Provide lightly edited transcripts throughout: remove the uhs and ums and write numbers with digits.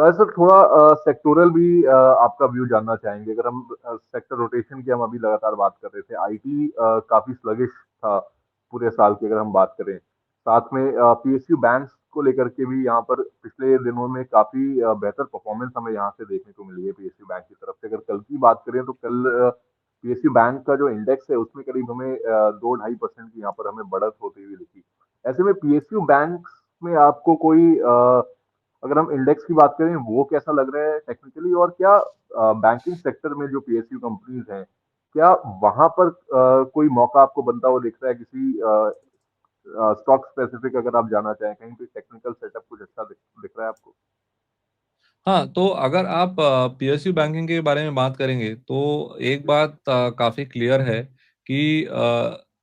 तो सर थोड़ा सेक्टोरल भी आपका व्यू जानना चाहेंगे। अगर हम सेक्टर रोटेशन की हम अभी लगातार बात कर रहे थे, आईटी काफी स्लगिश था पूरे साल की अगर हम बात करें। साथ में पीएसयू बैंक्स को लेकर के भी यहाँ पर पिछले दिनों में काफी बेहतर परफॉर्मेंस हमें यहाँ से देखने को मिली है पीएसयू बैंक की तरफ से। अगर कल की बात करें तो कल पीएसयू बैंक का जो इंडेक्स है उसमें करीब हमें 2-2.5% की यहाँ पर हमें बढ़त होती हुई दिखी। ऐसे में पीएसयू बैंक में आपको कोई अगर हम इंडेक्स की बात करें वो कैसा लग रहा है टेक्निकली, और क्या बैंकिंग सेक्टर में जो पीएसयू कंपनीज हैं, क्या वहां पर कोई मौका आपको बनता हुआ दिख रहा है किसी स्टॉक स्पेसिफिक, अगर आप जाना चाहें कहीं पे टेक्निकल सेटअप कुछ अच्छा दिख रहा है आपको? हाँ, तो अगर आप पीएसयू बैंकिंग के बारे में बात करेंगे तो एक बात काफी क्लियर है कि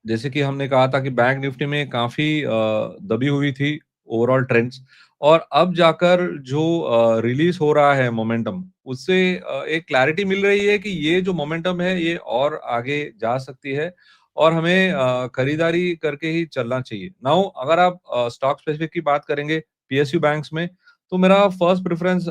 जैसे कि हमने कहा था कि बैंक निफ्टी में काफी दबी हुई थी ओवरऑल ट्रेंड्स, और अब जाकर जो रिलीज हो रहा है मोमेंटम, उससे एक क्लैरिटी मिल रही है कि ये जो मोमेंटम है ये और आगे जा सकती है, और हमें खरीदारी करके ही चलना चाहिए। नाउ अगर आप स्टॉक स्पेसिफिक की बात करेंगे पीएसयू बैंक्स में, तो मेरा फर्स्ट प्रेफरेंस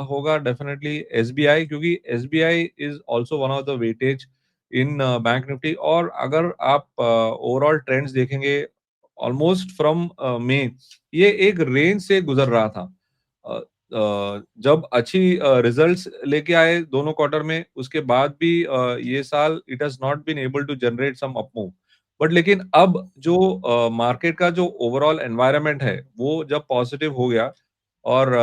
होगा डेफिनेटली एसबीआई, क्योंकि SBI is also one of the weightage in bank Nifty. और अगर आप ओवरऑल ट्रेंड्स देखेंगे ऑलमोस्ट फ्रॉम मई, ये एक रेंज से गुजर रहा था। जब अच्छी रिजल्ट्स लेके आए दोनों क्वार्टर में, उसके बाद भी ये साल it has not been able to generate some up move. But लेकिन अब जो मार्केट का जो ओवरऑल एनवायरनमेंट है वो जब पॉजिटिव हो गया और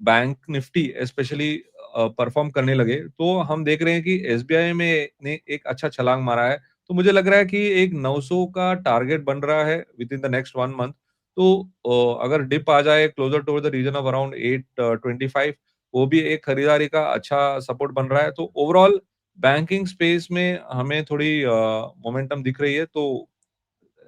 बैंक निफ्टी स्पेशली परफॉर्म करने लगे, तो हम देख रहे हैं कि एसबीआई में ने एक अच्छा छलांग मारा है। तो मुझे लग रहा है कि एक 900 का टारगेट बन रहा है within the next 1 month. तो अगर डिप आ जाए closer toward the region of around 825, वो भी एक खरीदारी का अच्छा सपोर्ट बन रहा है। तो ओवरऑल बैंकिंग स्पेस में हमें थोड़ी मोमेंटम दिख रही है, तो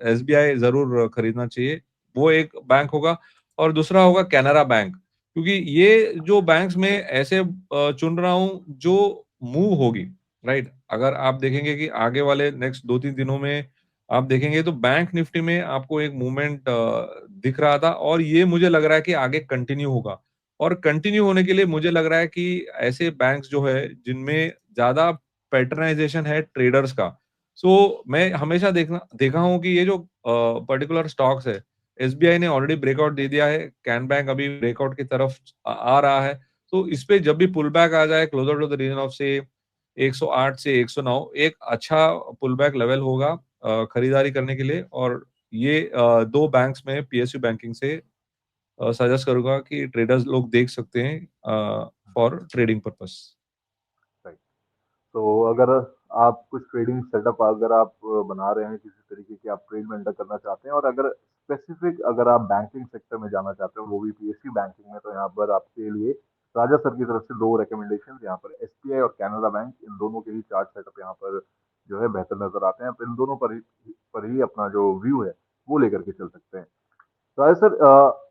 एसबीआई जरूर खरीदना चाहिए। वो एक बैंक होगा। और दूसरा होगा कैनरा बैंक, क्योंकि ये जो बैंक्स में ऐसे चुन रहा हूं जो मूव होगी, राइट। अगर आप देखेंगे कि आगे वाले नेक्स्ट 2-3 दिनों में आप देखेंगे तो बैंक निफ्टी में आपको एक मूवमेंट दिख रहा था, और ये मुझे लग रहा है कि आगे कंटिन्यू होगा। और कंटिन्यू होने के लिए मुझे लग रहा है कि ऐसे बैंक्स जो है जिनमें ज्यादा पैटर्नाइजेशन है ट्रेडर्स का। सो मैं हमेशा देखना देखा हूँ कि ये जो पर्टिकुलर स्टॉक्स है, एसबीआई ने ऑलरेडी ब्रेकआउट दे दिया है, कैन बैंक अभी ब्रेकआउट की तरफ आ रहा है। तो इस पे जब भी पुल बैक आ जाए closer to the region of से 108 से 109, एक अच्छा पुल बैक लेवल होगा खरीदारी करने के लिए। और ये दो बैंक्स में पीएसयू बैंकिंग से सजेस्ट करूंगा कि ट्रेडर्स लोग देख सकते हैं फॉर ट्रेडिंग पर्पस। राइट। तो अगर आप कुछ ट्रेडिंग सेटअप अगर आप बना रहे हैं किसी तरीके की, आप ट्रेड में एंटर करना चाहते हैं, और अगर स्पेसिफिक अगर आप बैंकिंग सेक्टर में जाना चाहते हो वो भी पीएसयू बैंकिंग में, तो यहाँ पर आपके लिए राजा सर की तरफ से दो रिकमेंडेशन यहाँ पर एसबीआई और कैनरा बैंक, इन दोनों के ही चार्ट सेटअप यहाँ पर जो है बेहतर नजर आते हैं। आप इन दोनों पर ही अपना जो व्यू है वो लेकर के चल सकते हैं। तो है सर,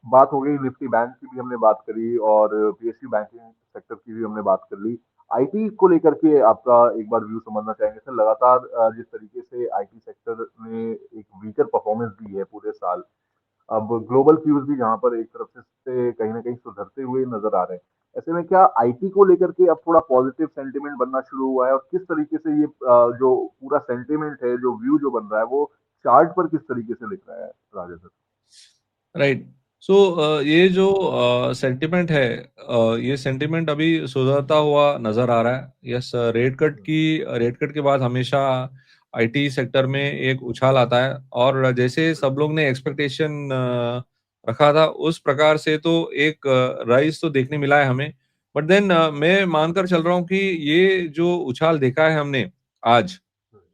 बात हो गई निफ्टी बैंक की भी हमने बात करी, और पीएसयू बैंकिंग सेक्टर की भी हमने बात कर ली। आईटी को लेकर के आपका एक बार व्यू समझना चाहेंगे सर। लगातार जिस तरीके से आईटी सेक्टर ने एक वीकर परफॉर्मेंस दी है पूरे साल, अब ग्लोबल क्यूज भी जहां पर एक तरफ से कहीं ना कहीं सुधरते हुए नजर आ रहे हैं। ऐसे में क्या आईटी को लेकर के अब थोड़ा पॉजिटिव सेंटिमेंट बनना शुरू हुआ है, और किस तरीके से ये जो पूरा सेंटिमेंट है, जो व्यू जो बन रहा है, वो चार्ट पर किस तरीके से लिख रहा है राजा सर? राइट। सो ये जो सेंटिमेंट है, ये सेंटिमेंट अभी सुधरता हुआ नजर आ रहा है। यस, रेट कट के बाद हमेशा आईटी सेक्टर में एक उछाल आता है, और जैसे सब लोग ने एक्सपेक्टेशन रखा था उस प्रकार से तो एक राइज तो देखने मिला है हमें। बट देन मैं मानकर चल रहा हूँ कि ये जो उछाल देखा है हमने आज,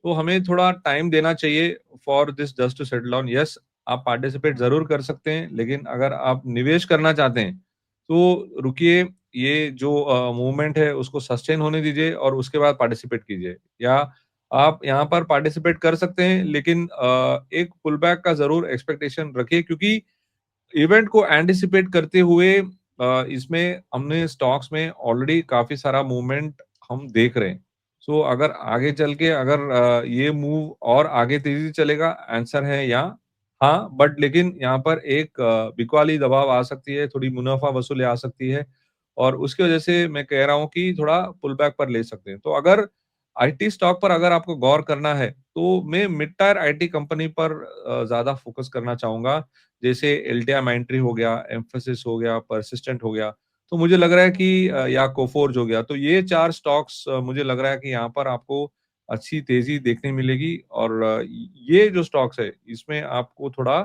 तो हमें थोड़ा टाइम देना चाहिए for this just to settle down. Yes, आप पार्टिसिपेट जरूर कर सकते हैं, लेकिन अगर आप निवेश करना चाहते हैं तो रुकिए, ये जो मूवमेंट है उसको सस्टेन होने दीजिए और उसके बाद पार्टिसिपेट कीजिए। या आप यहाँ पर पार्टिसिपेट कर सकते हैं, लेकिन एक पुल बैक का जरूर एक्सपेक्टेशन रखिए, क्योंकि इवेंट को एंटिसिपेट करते हुए इसमें हमने स्टॉक्स में ऑलरेडी काफी सारा मूवमेंट हम देख रहे हैं। सो अगर आगे चल के अगर ये मूव और आगे तेजी से चलेगा, आंसर है या हाँ। बट लेकिन यहाँ पर एक बिकवाली दबाव आ सकती है, थोड़ी मुनाफा वसूली आ सकती है। और उसकी वजह से मैं कह रहा हूँ कि थोड़ा पुल बैक पर ले सकते हैं। तो अगर आईटी स्टॉक पर अगर आपको गौर करना है, तो मैं मिड टायर आईटी कंपनी पर ज़्यादा फोकस करना चाहूँगा। जैसे एल्टिया माइंट्री हो गया, एम्फैसिस हो गया, पर्सिस्टेंट हो गया। तो मुझे लग रहा है कि या कोफोर्ज हो गया। तो ये 4 स्टॉक्स मुझे लग रहा है कि यहाँ पर आपको अच्छी तेज़ी देखने मिलेगी और ये जो स्टॉक्स है, इसमें आपको थोड़ा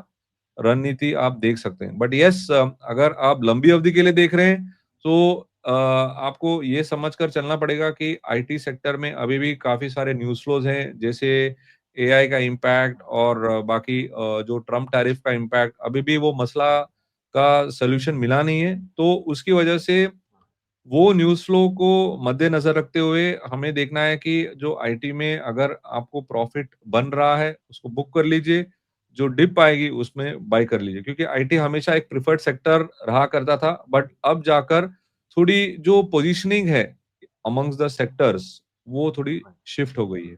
रणनीति आप देख सकते हैं। बट येस अगर आप लंबी अवधि के लिए देख रहे हैं, तो आपको ये समझकर चलना पड़ेगा कि आईटी सेक्टर में अभी भी काफ़ी सारे न्यूज़ फ्लोज़ हैं, जैसे एआई का इम्पैक्ट और बाकी जो ट्रम्प टैरिफ का इम्पैक्ट, अभी भी वो मसला का सॉल्यूशन मिला नहीं है। तो उसकी वजह से वो न्यूज़ फ्लो को मद्देनज़र रखते हुए हमें देखना है कि जो आईटी में अगर आपको प्रॉफ़िट बन रहा है, उसको बुक कर लीजिए, जो डिप आएगी उसमें बाय कर लीजिए। क्योंकि आईटी हमेशा एक प्रेफर्ड सेक्टर रहा करता था, बट अब जाकर थोड़ी जो पोज़ीशनिंग है अमंगस्ट द सेक्टर्स, वो थोड़ी राइट। शिफ्ट हो गई है।